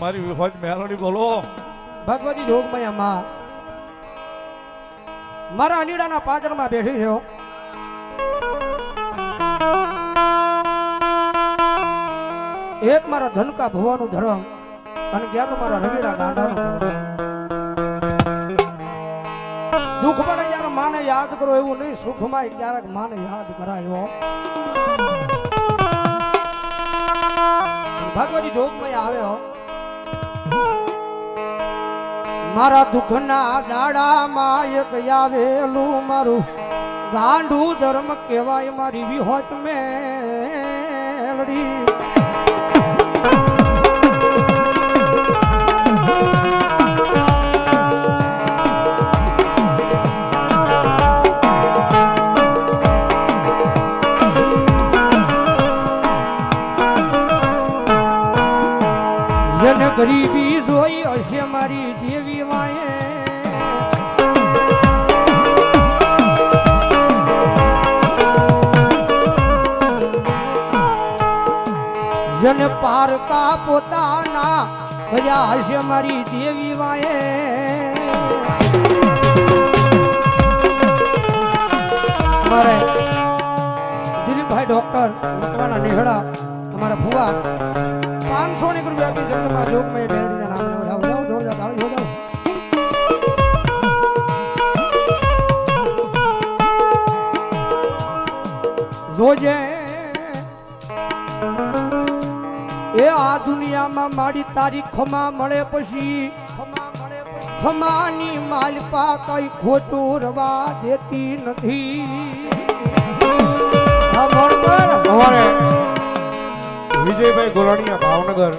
મારી વિહોજ મેલડી બોલો. ભગવતી જોગમયા માં મારા અનીડાના પાદરમાં બેઠી છે. એક મારા ધનકા ભુવાનું ધર્મ અને ક્યાં તો મારા રગીડા ગાંડાનું ધર્મ. દુઃખ પડે ત્યારે માને યાદ કરો એવું નહીં, સુખમાં ક્યારેક માને યાદ કરાયો. ભગવતી જોગમયા આવે હો. મારા દુઃખના દાડામાં એક આવેલું મારું ગાંડું ધર્મ કહેવાય મારી વિહોત મેલડી. જેને ગરીબી જોઈ હશે મારી દેવી માએ, જેને પારકા પોતાના ભર્યા હશે મારી દેવી માએ. અમારે દિલીપભાઈ ડોક્ટર મકવાના નેહડા અમારા ફુવા 500 રૂપિયા આપી જગતમાં જોગમય મેળવીને નામને વધાવો જોરદાર તાળી હો જાવ. જોજે એ આ દુનિયામાં મારી તારી ખમા મળે પછી ખમાની માલપા કઈ ખોટું રવા દેતી નથી. અમારે વિજયભાઈ ગોરાણીયા ભાવનગર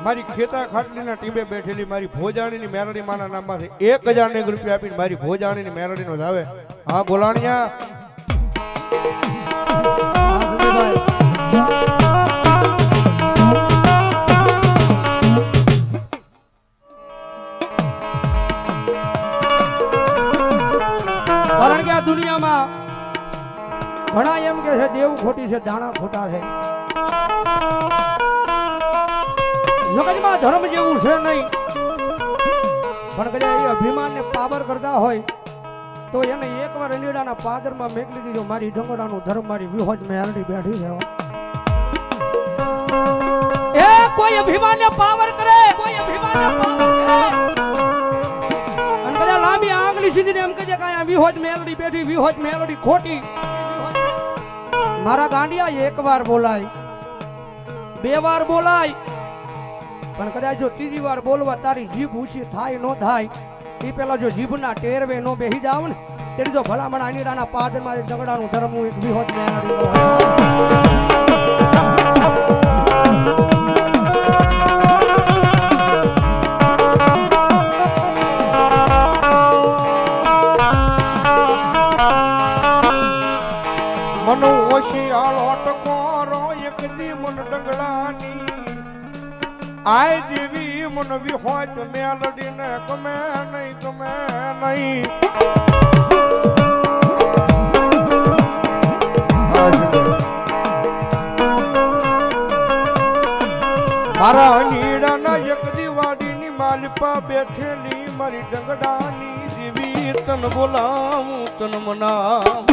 મારી ખેતા ખાટલીના ટીમે બેઠેલી મારી ભોજાણીની મેરડી માના નામમાંથી 1000 રૂપિયા આપીને મારી ભોજાણીની મેરડીનો જ આવે. હા ગોલાણીયા કારણ કે આ દુનિયામાં ઘણા એમ કે છે દેવ ખોટી છે, દાણા ખોટા છે. જગતમાં ધર્મ જેવું છે નહીં, પણ કદાચ એ અભિમાનને પાવર કરતા હોય તો એને એકવાર અનીડાના પાદરમાં મેકલી દીધો. મારી ડંગોડાનું ધર્મ મારી વિહોજ મેલડી બેઠી છે. એ કોઈ અભિમાનને પાવર કરે, કોઈ અભિમાનને પાવર કરે અને કદાચ લાંબી આંગળી સીધીને એમ કહે કે આ વિહોજ મેલડી બેઠી, વિહોજ મેલડી ખોટી. મારા ગાંડિયા એક વાર બોલાય, 2 વાર બોલાય, પણ કદાચ જો 3જી વાર બોલવા તારી જીભ ઊંચી થાય ન થાય એ પેલા જો જીભના ટેરવે નો બેહી જાવ ને તેડી જો ભલામણ અનીડાના પાદરમાં ડગડાનું ધર્મ એક વિહોજ મેલડી. મનો ઓશિયાળો ટકોરો એક દી મન ડંગડાની આય દેવી મન વિહોજ મેલડીને ગમે નહીં. મારા અનીડાના એક દિવાડીની માલપા બેઠેલી મારી ડંગડાની દેવી તન બોલાવું તન મનાવું.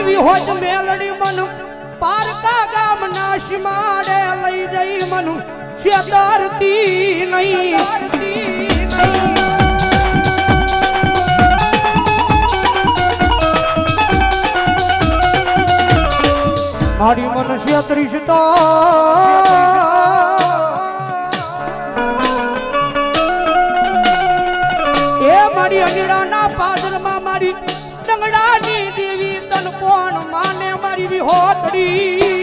વિહોજ મેલડી મન પારકા ગામ ના શિમાડે લઈ જઈ મન છેતરતી નહીં. મારી મન છેતરીશ તો માને મારી વિહોતડી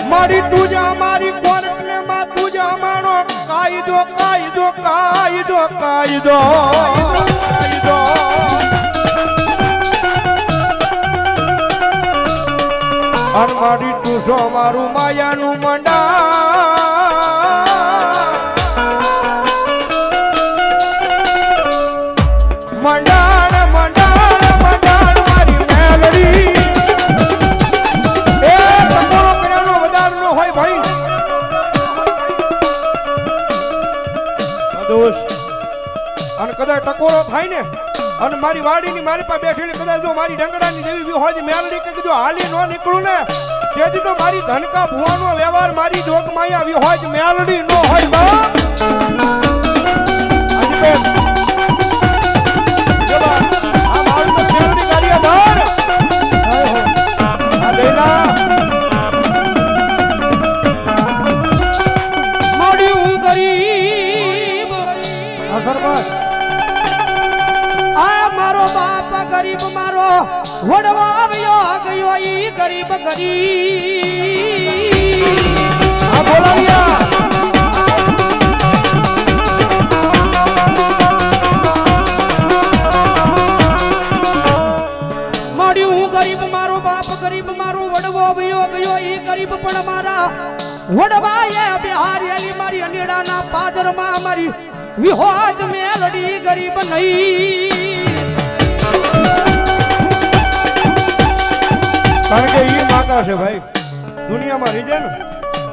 મારી તુજા મારી કોર્ટને માં તુજા મારો કાયદો કાયદો કાયદો કાયદો કાયદો અન મારી તુસો મારું માયાનું મંડા મંડાણ મંડાણ મંડાણ મારી મેલડી એ તમોરો કર્યાનો વધારનો હોય ભાઈ દોસ્ત અને કદાચ ટકોરો થાય ને અને મારી વાડીની મારી પાસે બેઠેલી કદાચ જો મારી ડંગડાની જેવી બી હોય મેલડી કે જો હાલી નો નીકળું ને તેથી તો મારી ધનકા ભુવાનો વ્યવહાર મારી જોગમાં આવી હોય મેલડી નો હોય બાપ આજબેન જબા આ મારું તો મેલડી ગાડીયા ધર આ દેલા મોડી હું ગરીબ સરપંચ આ મારો બાપ ગરીબ મારો વડવા આવ્યો ગયો ઈ ગરીબ ગરીબ આ બોલાવ્યા મોડી હું ગરીબ મારો બાપ ગરીબ મારો વડવો આવ્યો ગયો ઈ ગરીબ પણ મારા વડવાએ બિહારેલી મારી અનેડાના પાદરમાં મારી વિહોજ મેલડી ગરીબ નહીં કારણ કે ઈ માતા છે ભાઈ દુનિયામાં રીજે ને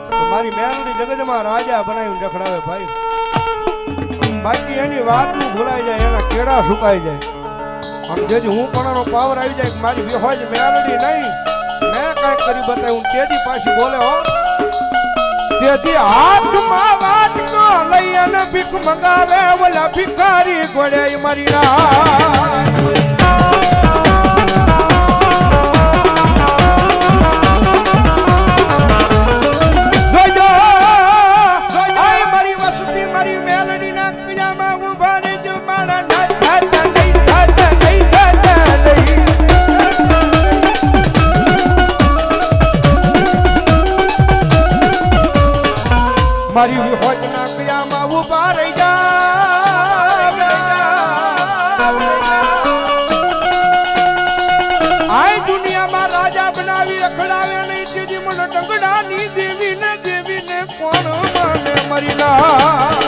તો મારી મેલડી જગતમાં રાજા બનાવીને રખડાવે ભાઈ બાકી એની વાતું ભૂલાઈ જાય એના કેળા સુકાઈ જાય અને જેથી હું પણાનો પાવર આવી જાય કે મારી વિહોજ મેલડી નહીં મેં કાંઈક કરી બતાવ્યું તેથી પાછી બોલે હો તેથી હાથમાં વાટકો લઈ અને ભીખ મંગાવે ઓલા ભિખારી ગોળે મારી રાત મારી વિહોજના ક્રિયામાં ઉભા રહી જા આ દુનિયામાં રાજા બનાવી રખડાવે નહીં તેથી મને ટંગડાની દેવીને કોણ માને મરી ના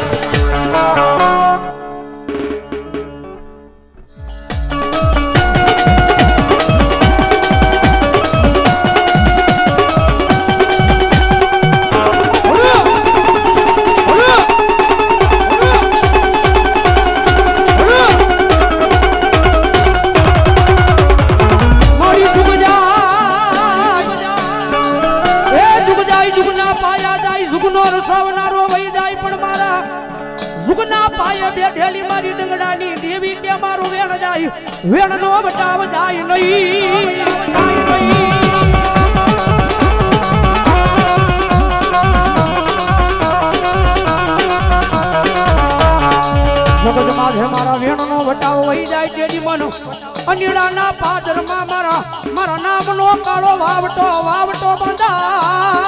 બેઠેલી મારી ડંગડાની દેવી કે મારું વેણ જાય વેણ નો બટાવ જાય નહીં જગત માથે મારા વેણ નો બટાવ વહી જાય તેની મન અનીડાના પાદરમાં મારા નામનો કાળો વાવટો વાવટો બંધા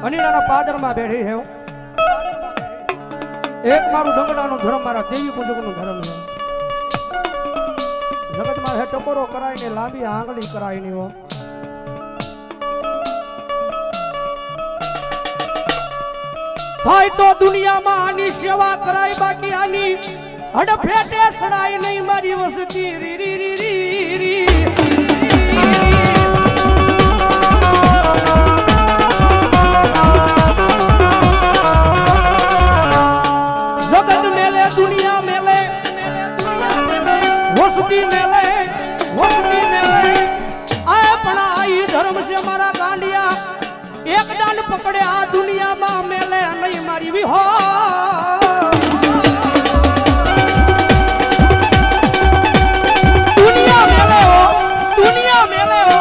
અનીડાના પાદરમાં બેઠી છે એક મારું ડંગડાનો ધર્મ, મારા દેવી પૂજકનો ધર્મ છે. જગતમાં હે ટકોરો કરાય ને લાંબી આંગળી કરાય ને હો. થાય તો દુનિયામાં આની સેવા કરાય, બાકી આની હડફેટે સડાય નહીં મારી વસતી રી રી રી રી રી. જગત મેલે દુનિયા મેલે વસતી મેલે આ પણ આ ઈ ધર્મ છે મારા ગાંડિયા. એક દાન પકડે આ દુનિયામાં મેલે નહીં મારી વિહો. દુનિયા મેલે હો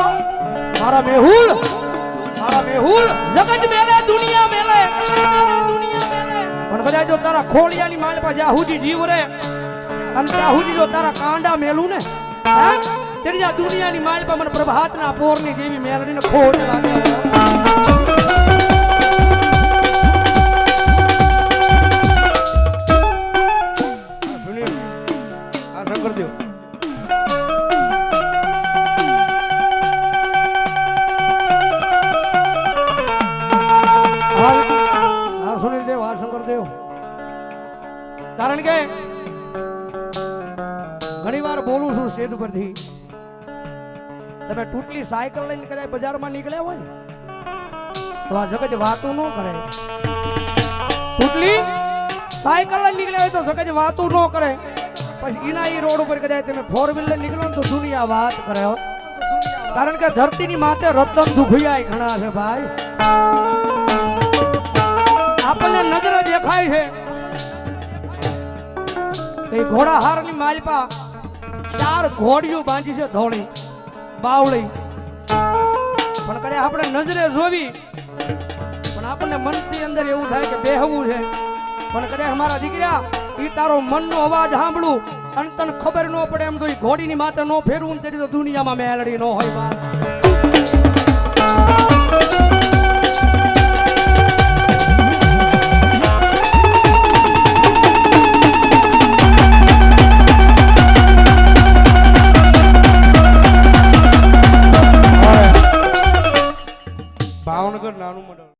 મારા મેહુલ જગત મેલે દુનિયા મેલે. પણ કદાચ જો તારા ખોળિયાની માલ પર જ્યાં સુધી જીવ રે અને ત્યાં સુધી જો તારા કાંડા મેલું ને તેડી જા દુનિયાની માલ પર મને પ્રભાતના પોરની જેવી મેલડીને ખોટ લાગે. શંકરદેવ સુનિલદેવ, આ શંકરદેવ, કારણ કે ઘણી વાર બોલું છું સ્ટેજ પરથી, તમે તૂટલી સાયકલ લઈને કદાચ બજારમાં નીકળ્યા હોય ને તો આ જગત વાતું ન કરે. તૂટલી સાયકલ લઈને નીકળ્યા હોય તો જગત વાતું ન કરે. પછી એના ઈ રોડ ઉપર કદાચ તમે 4 વ્હીલર નીકળો તો દુનિયા વાત કરે. કારણ કે ધરતીની માથે રતન દુખિયા ઘણા છે ભાઈ. આપણને નજરે દેખાય છે કે ઘોડા હારની માલપા 4 ઘોડીઓ બાંધી છે, ધોળી બાવળી. પણ કદાચ આપણે નજરે જોવી પણ આપણને મનની અંદર એવું થાય કે બેહવું છે. પણ કદાચ અમારા દીકરા ઈ તારો મનનો અવાજ સાંભળું અને તને ખબર ન પડે એમ તો ઈ ઘોડીની માથે ન ફેરવું તેની તો દુનિયામાં મેલડી ન હોય.